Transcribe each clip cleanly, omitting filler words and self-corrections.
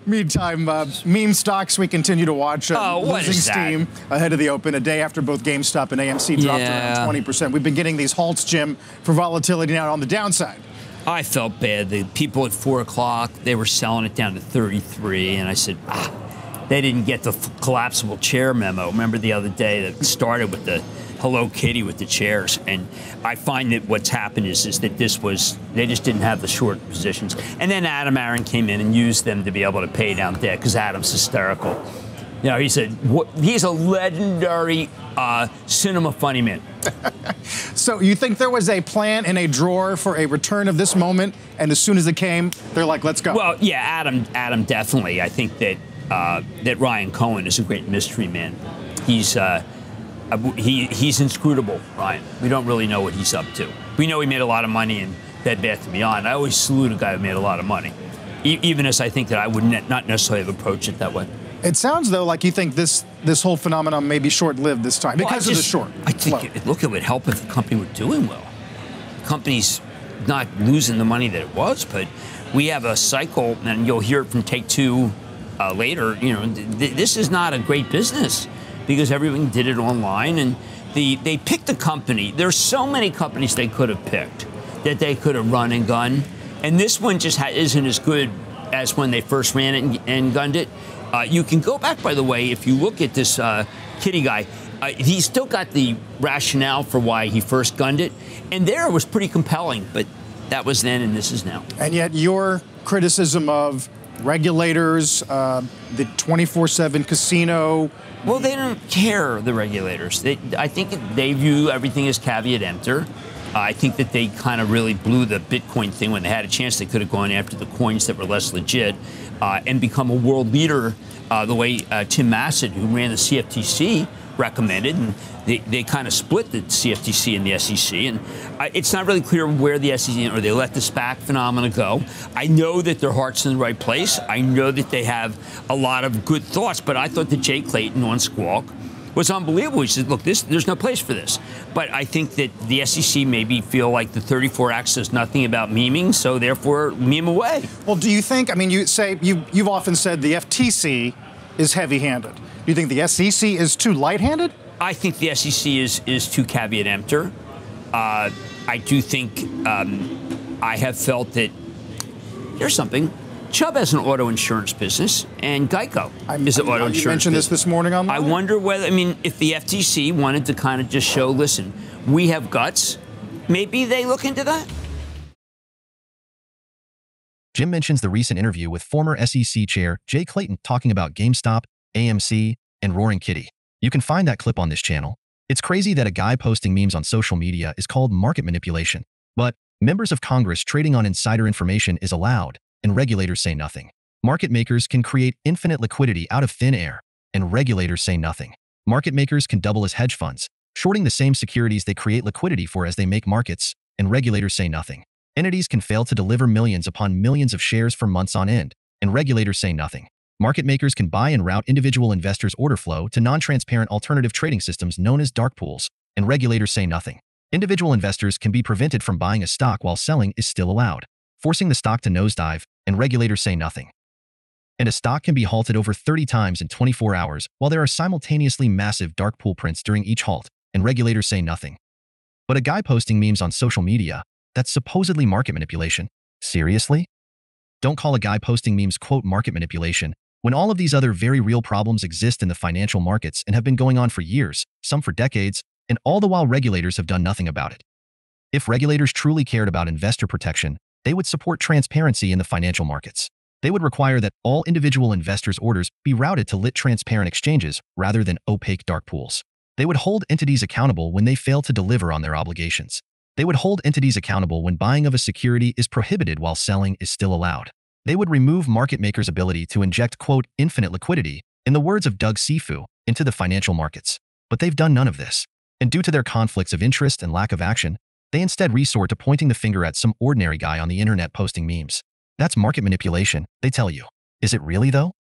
Meantime, meme stocks we continue to watch losing steam ahead of the open, a day after both GameStop and AMC dropped around 20%. We've been getting these halts, Jim, for volatility now on the downside. I felt bad. The people at 4 o'clock, they were selling it down to 33, and I said, they didn't get the collapsible chair memo. Remember the other day that started with the Hello Kitty with the chairs, and I find that what's happened is that they just didn't have the short positions. And then Adam Aron came in and used them to be able to pay down debt because Adam's hysterical. You know, he's a legendary cinema funny man. So you think there was a plan in a drawer for a return of this moment, and as soon as it came, they're like, let's go? Well, yeah, Adam definitely. I think that that Ryan Cohen is a great mystery man. He's inscrutable, Ryan. We don't really know what he's up to. We know he made a lot of money in Bed Bath & Beyond. I always salute a guy who made a lot of money, even as I think that I would not necessarily have approached it that way. It sounds, though, like you think this whole phenomenon may be short-lived this time because of the short. I think, look, it would help if the company were doing well. The company's not losing the money that it was, but we have a cycle, and you'll hear it from Take-Two later. You know, this is not a great business because everyone did it online, and they picked a company. There's so many companies they could have picked that they could have run and gunned, and this one just isn't as good as when they first ran it and gunned it. You can go back, by the way, if you look at this Kitty guy, he's still got the rationale for why he first gunned it, and there was pretty compelling, but that was then and this is now. And yet your criticism of regulators, the 24/7 casino. Well, they don't care, the regulators. I think they view everything as caveat emptor. I think that they kind of really blew the Bitcoin thing when they had a chance. They could have gone after the coins that were less legit and become a world leader the way Tim Massad, who ran the CFTC, recommended. And they kind of split the CFTC and the SEC. And it's not really clear where the SEC or they let the SPAC phenomena go. I know that their heart's in the right place. I know that they have a lot of good thoughts. But I thought that Jay Clayton on Squawk was unbelievable. He said, look, there's no place for this. But I think that the SEC maybe feel like the 34 Act says nothing about memeing, so therefore meme away. Well, do you think, I mean, you've often said the FTC is heavy-handed. Do you think the SEC is too light-handed? I think the SEC is too caveat emptor. I do think I have felt that here's something. Chubb has an auto insurance business, and Geico is an auto insurance business. You mentioned this morning online? I wonder whether, I mean, if the FTC wanted to kind of just show, listen, we have guts, maybe they look into that. Jim mentions the recent interview with former SEC Chair Jay Clayton talking about GameStop, AMC, and Roaring Kitty. You can find that clip on this channel. It's crazy that a guy posting memes on social media is called market manipulation, but members of Congress trading on insider information is allowed, and regulators say nothing. Market makers can create infinite liquidity out of thin air, and regulators say nothing. Market makers can double as hedge funds, shorting the same securities they create liquidity for as they make markets, and regulators say nothing. Entities can fail to deliver millions upon millions of shares for months on end, and regulators say nothing. Market makers can buy and route individual investors' order flow to non-transparent alternative trading systems known as dark pools, and regulators say nothing. Individual investors can be prevented from buying a stock while selling is still allowed, forcing the stock to nosedive, and regulators say nothing. And a stock can be halted over 30 times in 24 hours while there are simultaneously massive dark pool prints during each halt, and regulators say nothing. But a guy posting memes on social media, that's supposedly market manipulation. Seriously? Don't call a guy posting memes, quote, market manipulation, when all of these other very real problems exist in the financial markets and have been going on for years, some for decades, and all the while regulators have done nothing about it. If regulators truly cared about investor protection, they would support transparency in the financial markets. They would require that all individual investors' orders be routed to lit transparent exchanges rather than opaque dark pools. They would hold entities accountable when they fail to deliver on their obligations. They would hold entities accountable when buying of a security is prohibited while selling is still allowed. They would remove market makers' ability to inject, quote, infinite liquidity, in the words of Doug Sifu, into the financial markets. But they've done none of this. And due to their conflicts of interest and lack of action, they instead resort to pointing the finger at some ordinary guy on the internet posting memes. That's market manipulation, they tell you. Is it really, though?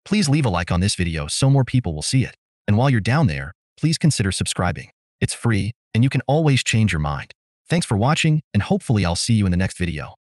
Please leave a like on this video so more people will see it. And while you're down there, please consider subscribing. It's free, and you can always change your mind. Thanks for watching, and hopefully I'll see you in the next video.